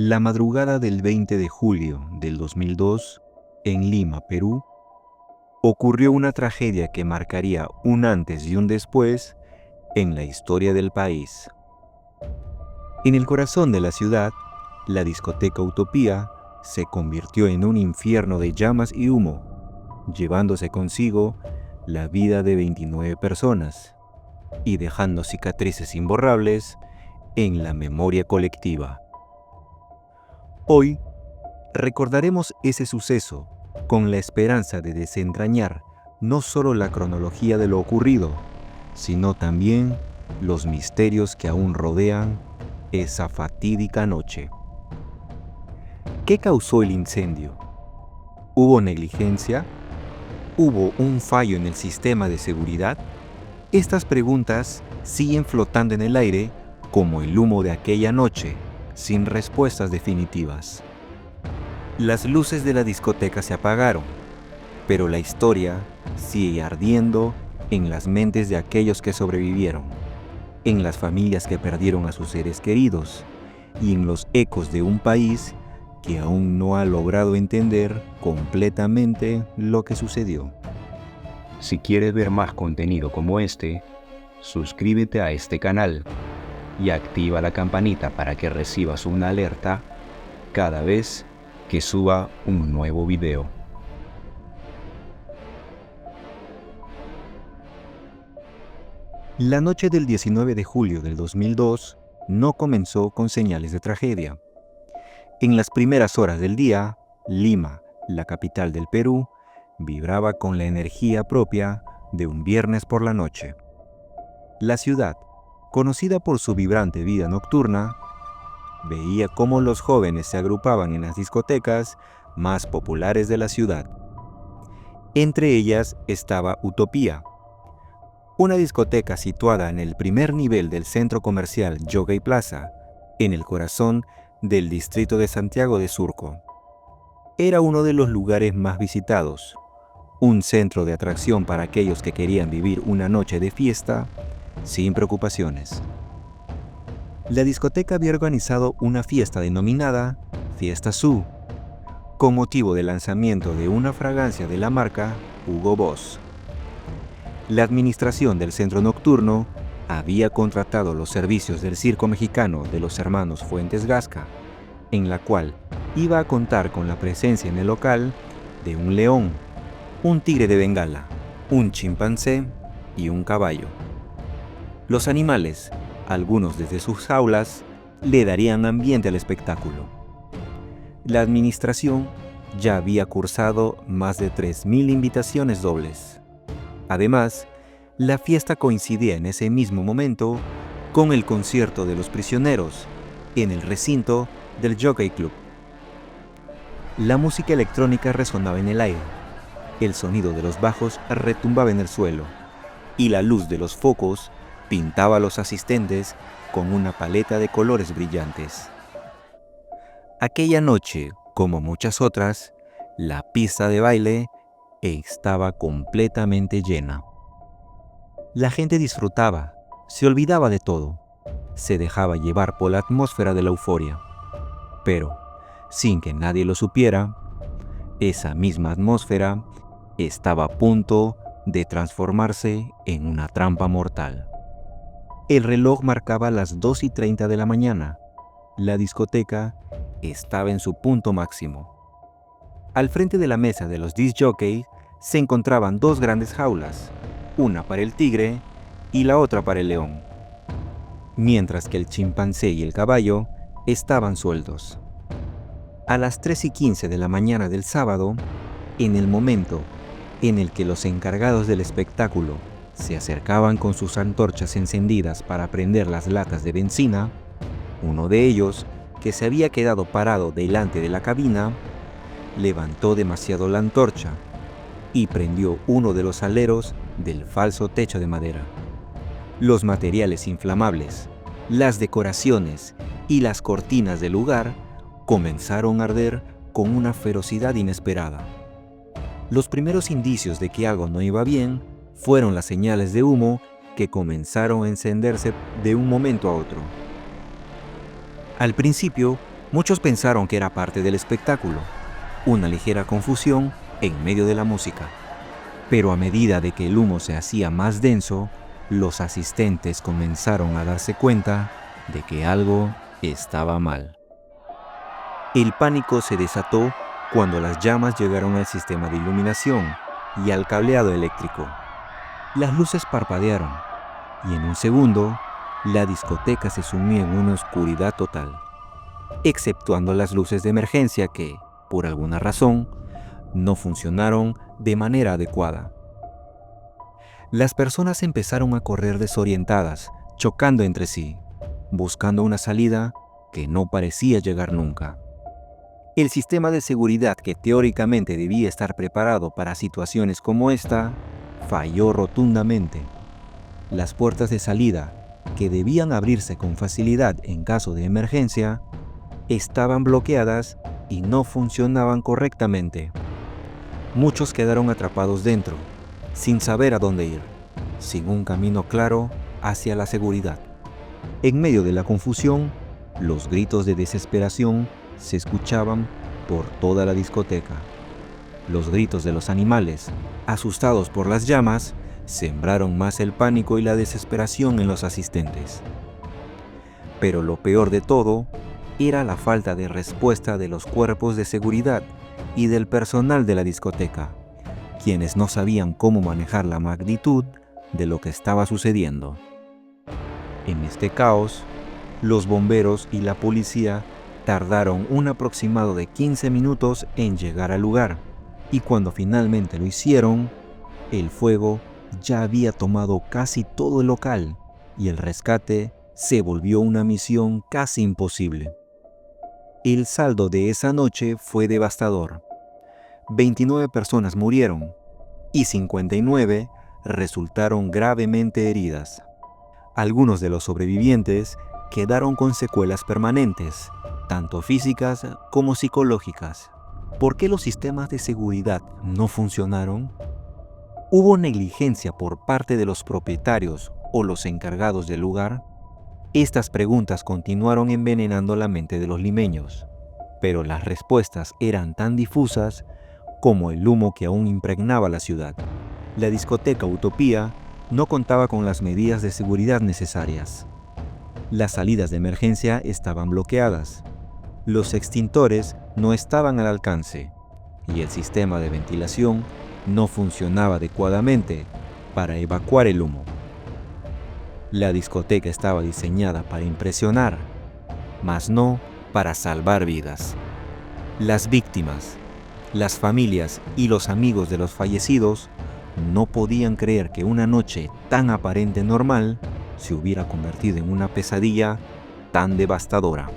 La madrugada del 20 de julio del 2002, en Lima, Perú, ocurrió una tragedia que marcaría un antes y un después en la historia del país. En el corazón de la ciudad, la discoteca Utopía se convirtió en un infierno de llamas y humo, llevándose consigo la vida de 29 personas y dejando cicatrices imborrables en la memoria colectiva. Hoy recordaremos ese suceso con la esperanza de desentrañar no solo la cronología de lo ocurrido, sino también los misterios que aún rodean esa fatídica noche. ¿Qué causó el incendio? ¿Hubo negligencia? ¿Hubo un fallo en el sistema de seguridad? Estas preguntas siguen flotando en el aire como el humo de aquella noche, sin respuestas definitivas. Las luces de la discoteca se apagaron, pero la historia sigue ardiendo en las mentes de aquellos que sobrevivieron, en las familias que perdieron a sus seres queridos y en los ecos de un país que aún no ha logrado entender completamente lo que sucedió. Si quieres ver más contenido como este, suscríbete a este canal y activa la campanita para que recibas una alerta cada vez que suba un nuevo video. La noche del 19 de julio del 2002 no comenzó con señales de tragedia. En las primeras horas del día, Lima, la capital del Perú, vibraba con la energía propia de un viernes por la noche. La ciudad, conocida por su vibrante vida nocturna, veía cómo los jóvenes se agrupaban en las discotecas más populares de la ciudad. Entre ellas estaba Utopía, una discoteca situada en el primer nivel del centro comercial Jockey Plaza, en el corazón del distrito de Santiago de Surco. Era uno de los lugares más visitados, un centro de atracción para aquellos que querían vivir una noche de fiesta sin preocupaciones. La discoteca había organizado una fiesta denominada Fiesta Su, con motivo del lanzamiento de una fragancia de la marca Hugo Boss. La administración del centro nocturno había contratado los servicios del circo mexicano de los hermanos Fuentes Gasca, en la cual iba a contar con la presencia en el local de un león, un tigre de Bengala, un chimpancé y un caballo. Los animales, algunos desde sus jaulas, le darían ambiente al espectáculo. La administración ya había cursado más de 3.000 invitaciones dobles. Además, la fiesta coincidía en ese mismo momento con el concierto de los prisioneros en el recinto del Jockey Club. La música electrónica resonaba en el aire, el sonido de los bajos retumbaba en el suelo y la luz de los focos pintaba a los asistentes con una paleta de colores brillantes. Aquella noche, como muchas otras, la pista de baile estaba completamente llena. La gente disfrutaba, se olvidaba de todo, se dejaba llevar por la atmósfera de la euforia. Pero, sin que nadie lo supiera, esa misma atmósfera estaba a punto de transformarse en una trampa mortal. El reloj marcaba las 2:30 de la mañana. La discoteca estaba en su punto máximo. Al frente de la mesa de los disc jockeys se encontraban dos grandes jaulas, una para el tigre y la otra para el león, mientras que el chimpancé y el caballo estaban sueltos. A las 3:15 de la mañana del sábado, en el momento en el que los encargados del espectáculo se acercaban con sus antorchas encendidas para prender las latas de benzina, uno de ellos, que se había quedado parado delante de la cabina, levantó demasiado la antorcha y prendió uno de los aleros del falso techo de madera. Los materiales inflamables, las decoraciones y las cortinas del lugar comenzaron a arder con una ferocidad inesperada. Los primeros indicios de que algo no iba bien fueron las señales de humo que comenzaron a encenderse de un momento a otro. Al principio, Muchos pensaron que era parte del espectáculo, una ligera confusión en medio de la música. Pero a medida de que el humo se hacía más denso, los asistentes comenzaron a darse cuenta de que algo estaba mal. El pánico se desató cuando las llamas llegaron al sistema de iluminación y al cableado eléctrico. Las luces parpadearon y en un segundo, la discoteca se sumió en una oscuridad total, exceptuando las luces de emergencia que, por alguna razón, no funcionaron de manera adecuada. Las personas empezaron a correr desorientadas, chocando entre sí, buscando una salida que no parecía llegar nunca. El sistema de seguridad que teóricamente debía estar preparado para situaciones como esta, falló rotundamente. Las puertas de salida, que debían abrirse con facilidad en caso de emergencia, estaban bloqueadas y no funcionaban correctamente. Muchos quedaron atrapados dentro, sin saber a dónde ir, sin un camino claro hacia la seguridad. En medio de la confusión, los gritos de desesperación se escuchaban por toda la discoteca. Los gritos de los animales, asustados por las llamas, sembraron más el pánico y la desesperación en los asistentes. Pero lo peor de todo era la falta de respuesta de los cuerpos de seguridad y del personal de la discoteca, quienes no sabían cómo manejar la magnitud de lo que estaba sucediendo. En este caos, los bomberos y la policía tardaron un aproximado de 15 minutos en llegar al lugar, y cuando finalmente lo hicieron, el fuego ya había tomado casi todo el local y el rescate se volvió una misión casi imposible. El saldo de esa noche fue devastador. 29 personas murieron y 59 resultaron gravemente heridas. Algunos de los sobrevivientes quedaron con secuelas permanentes, tanto físicas como psicológicas. ¿Por qué los sistemas de seguridad no funcionaron? ¿Hubo negligencia por parte de los propietarios o los encargados del lugar? Estas preguntas continuaron envenenando la mente de los limeños, pero las respuestas eran tan difusas como el humo que aún impregnaba la ciudad. La discoteca Utopía no contaba con las medidas de seguridad necesarias. Las salidas de emergencia estaban bloqueadas, los extintores no estaban al alcance y el sistema de ventilación no funcionaba adecuadamente para evacuar el humo. La discoteca estaba diseñada para impresionar, mas no para salvar vidas. Las víctimas, las familias y los amigos de los fallecidos no podían creer que una noche tan aparente normal se hubiera convertido en una pesadilla tan devastadora.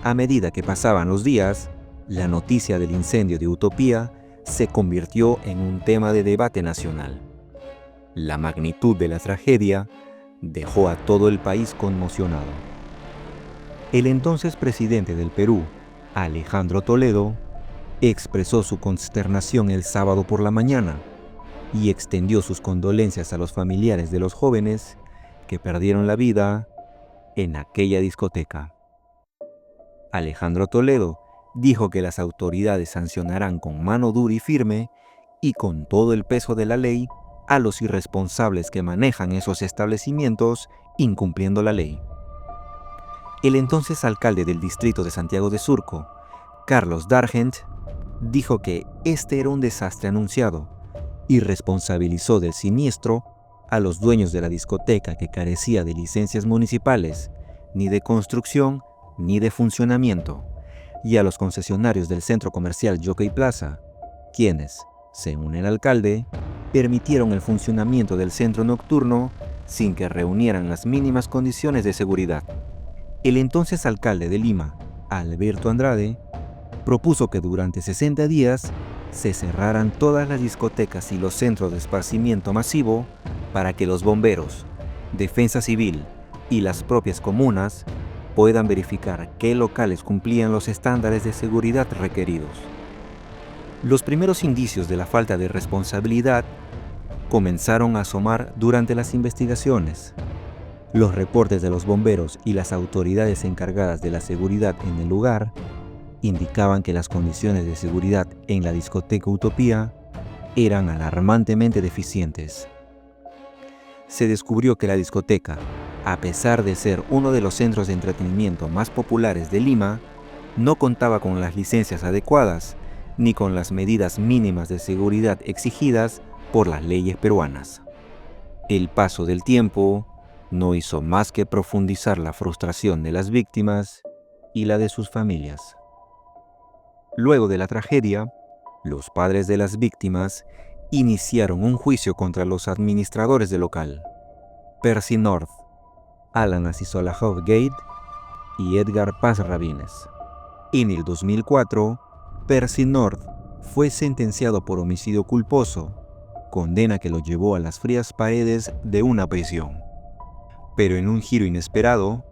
A medida que pasaban los días, la noticia del incendio de Utopía se convirtió en un tema de debate nacional. La magnitud de la tragedia dejó a todo el país conmocionado. El entonces presidente del Perú, Alejandro Toledo, expresó su consternación el sábado por la mañana y extendió sus condolencias a los familiares de los jóvenes que perdieron la vida en aquella discoteca. Alejandro Toledo dijo que las autoridades sancionarán con mano dura y firme y con todo el peso de la ley a los irresponsables que manejan esos establecimientos incumpliendo la ley. El entonces alcalde del distrito de Santiago de Surco, Carlos D'Argent, dijo que este era un desastre anunciado y responsabilizó del siniestro a los dueños de la discoteca que carecía de licencias municipales, ni de construcción ni de funcionamiento, y a los concesionarios del centro comercial Jockey Plaza, quienes, según el alcalde, permitieron el funcionamiento del centro nocturno sin que reunieran las mínimas condiciones de seguridad. El entonces alcalde de Lima, Alberto Andrade, propuso que durante 60 días se cerraran todas las discotecas y los centros de esparcimiento masivo para que los bomberos, Defensa Civil y las propias comunas puedan verificar qué locales cumplían los estándares de seguridad requeridos. Los primeros indicios de la falta de responsabilidad comenzaron a asomar durante las investigaciones. Los reportes de los bomberos y las autoridades encargadas de la seguridad en el lugar indicaban que las condiciones de seguridad en la discoteca Utopía eran alarmantemente deficientes. Se descubrió que la discoteca, a pesar de ser uno de los centros de entretenimiento más populares de Lima, no contaba con las licencias adecuadas ni con las medidas mínimas de seguridad exigidas por las leyes peruanas. El paso del tiempo no hizo más que profundizar la frustración de las víctimas y la de sus familias. Luego de la tragedia, los padres de las víctimas iniciaron un juicio contra los administradores del local, Percy North, Alan Asisolahov Gate y Edgar Paz Rabines. En el 2004, Percy North fue sentenciado por homicidio culposo, condena que lo llevó a las frías paredes de una prisión. Pero en un giro inesperado,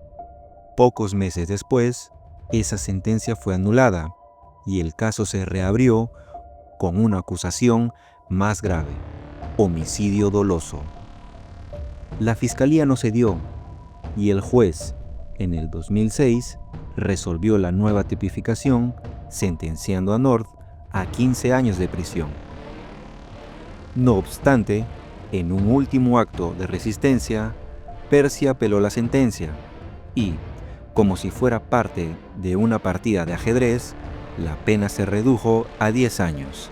pocos meses después, esa sentencia fue anulada y el caso se reabrió con una acusación más grave: homicidio doloso. La fiscalía no cedió y el juez, en el 2006, resolvió la nueva tipificación, sentenciando a North a 15 años de prisión. No obstante, en un último acto de resistencia, Percy apeló la sentencia y, como si fuera parte de una partida de ajedrez, la pena se redujo a 10 años.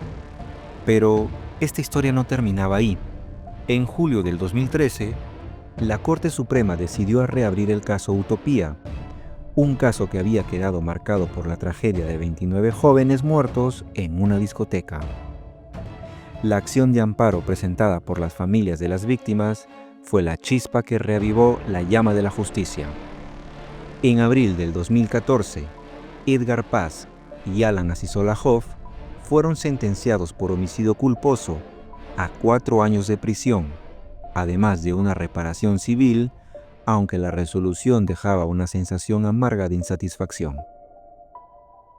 Pero esta historia no terminaba ahí. En julio del 2013, la Corte Suprema decidió reabrir el caso Utopía, un caso que había quedado marcado por la tragedia de 29 jóvenes muertos en una discoteca. La acción de amparo presentada por las familias de las víctimas fue la chispa que reavivó la llama de la justicia. En abril del 2014, Edgar Paz y Alan Asisolahov fueron sentenciados por homicidio culposo a 4 años de prisión, además de una reparación civil, aunque la resolución dejaba una sensación amarga de insatisfacción.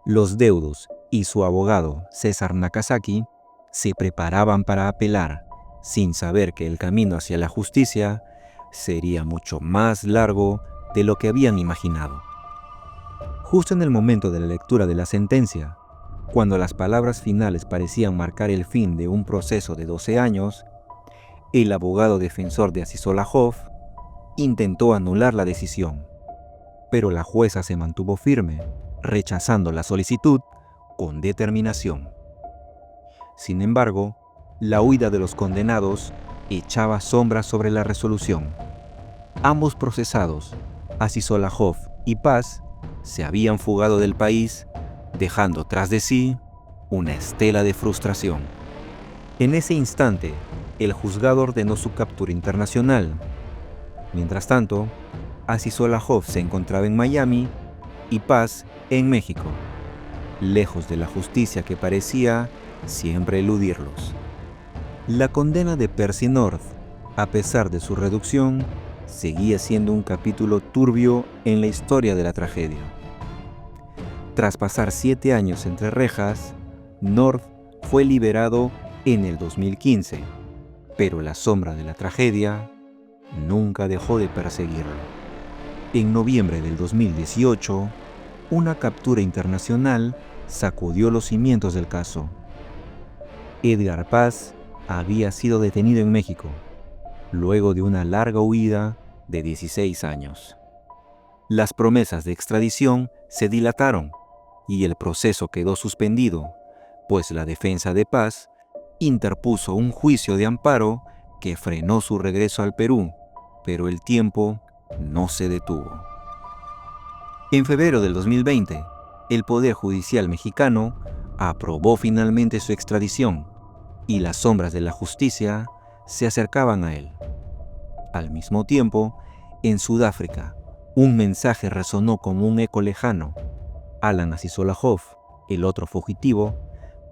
Los deudos y su abogado, César Nakazaki, se preparaban para apelar, sin saber que el camino hacia la justicia sería mucho más largo de lo que habían imaginado. Justo en el momento de la lectura de la sentencia, cuando las palabras finales parecían marcar el fin de un proceso de 12 años, el abogado defensor de Asisolahov intentó anular la decisión, pero la jueza se mantuvo firme, rechazando la solicitud con determinación. Sin embargo, la huida de los condenados echaba sombras sobre la resolución. Ambos procesados, Asisolahov y Paz, se habían fugado del país, dejando tras de sí una estela de frustración. En ese instante, el juzgado ordenó su captura internacional. Mientras tanto, Asisolahov se encontraba en Miami y Paz en México, lejos de la justicia que parecía siempre eludirlos. La condena de Percy North, a pesar de su reducción, seguía siendo un capítulo turbio en la historia de la tragedia. Tras pasar 7 años entre rejas, North fue liberado en el 2015, pero la sombra de la tragedia nunca dejó de perseguirlo. En noviembre del 2018, una captura internacional sacudió los cimientos del caso. Edgar Paz había sido detenido en México, luego de una larga huida de 16 años. Las promesas de extradición se dilataron y el proceso quedó suspendido, pues la defensa de Paz interpuso un juicio de amparo que frenó su regreso al Perú, pero el tiempo no se detuvo. En febrero del 2020, el Poder Judicial mexicano aprobó finalmente su extradición y las sombras de la justicia se acercaban a él. Al mismo tiempo, en Sudáfrica, un mensaje resonó como un eco lejano. Alan Asisolahov, el otro fugitivo,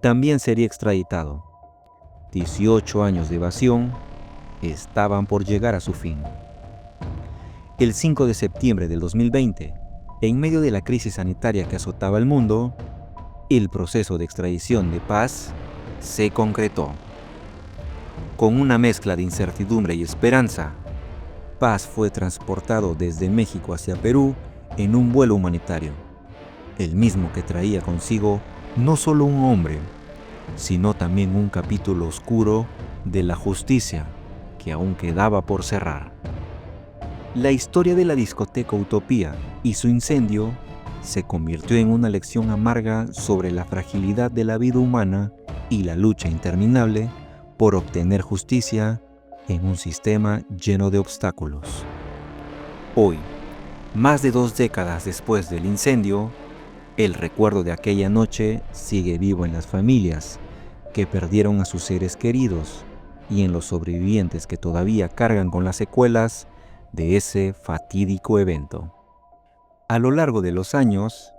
también sería extraditado. 18 años de evasión estaban por llegar a su fin. El 5 de septiembre del 2020, en medio de la crisis sanitaria que azotaba el mundo, el proceso de extradición de Paz se concretó. Con una mezcla de incertidumbre y esperanza, Paz fue transportado desde México hacia Perú en un vuelo humanitario, el mismo que traía consigo no solo un hombre, sino también un capítulo oscuro de la justicia que aún quedaba por cerrar. La historia de la discoteca Utopía y su incendio se convirtió en una lección amarga sobre la fragilidad de la vida humana y la lucha interminable por obtener justicia en un sistema lleno de obstáculos. Hoy, más de 2 décadas después del incendio, el recuerdo de aquella noche sigue vivo en las familias que perdieron a sus seres queridos y en los sobrevivientes que todavía cargan con las secuelas de ese fatídico evento. A lo largo de los años,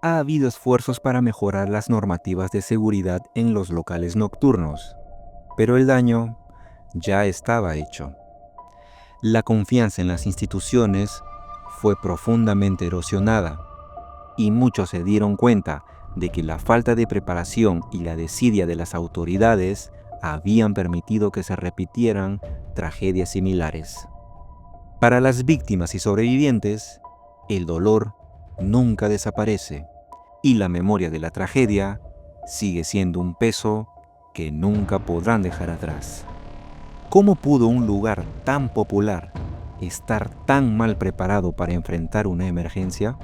ha habido esfuerzos para mejorar las normativas de seguridad en los locales nocturnos, pero el daño ya estaba hecho. La confianza en las instituciones fue profundamente erosionada y muchos se dieron cuenta de que la falta de preparación y la desidia de las autoridades habían permitido que se repitieran tragedias similares. Para las víctimas y sobrevivientes, el dolor nunca desaparece y la memoria de la tragedia sigue siendo un peso que nunca podrán dejar atrás. ¿Cómo pudo un lugar tan popular estar tan mal preparado para enfrentar una emergencia?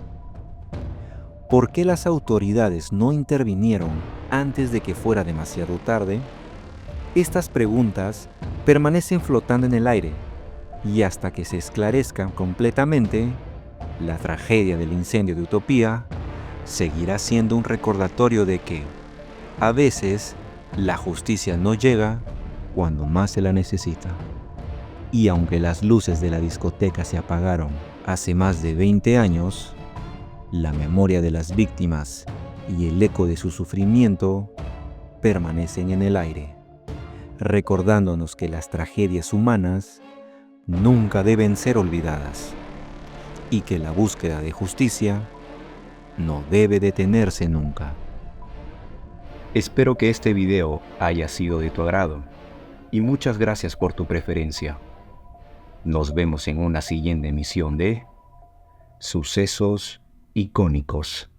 ¿Por qué las autoridades no intervinieron antes de que fuera demasiado tarde? Estas preguntas permanecen flotando en el aire y hasta que se esclarezcan completamente, la tragedia del incendio de Utopía seguirá siendo un recordatorio de que, a veces, la justicia no llega cuando más se la necesita. Y aunque las luces de la discoteca se apagaron hace más de 20 años, la memoria de las víctimas y el eco de su sufrimiento permanecen en el aire, recordándonos que las tragedias humanas nunca deben ser olvidadas y que la búsqueda de justicia no debe detenerse nunca. Espero que este video haya sido de tu agrado y muchas gracias por tu preferencia. Nos vemos en una siguiente emisión de Sucesos Icónicos.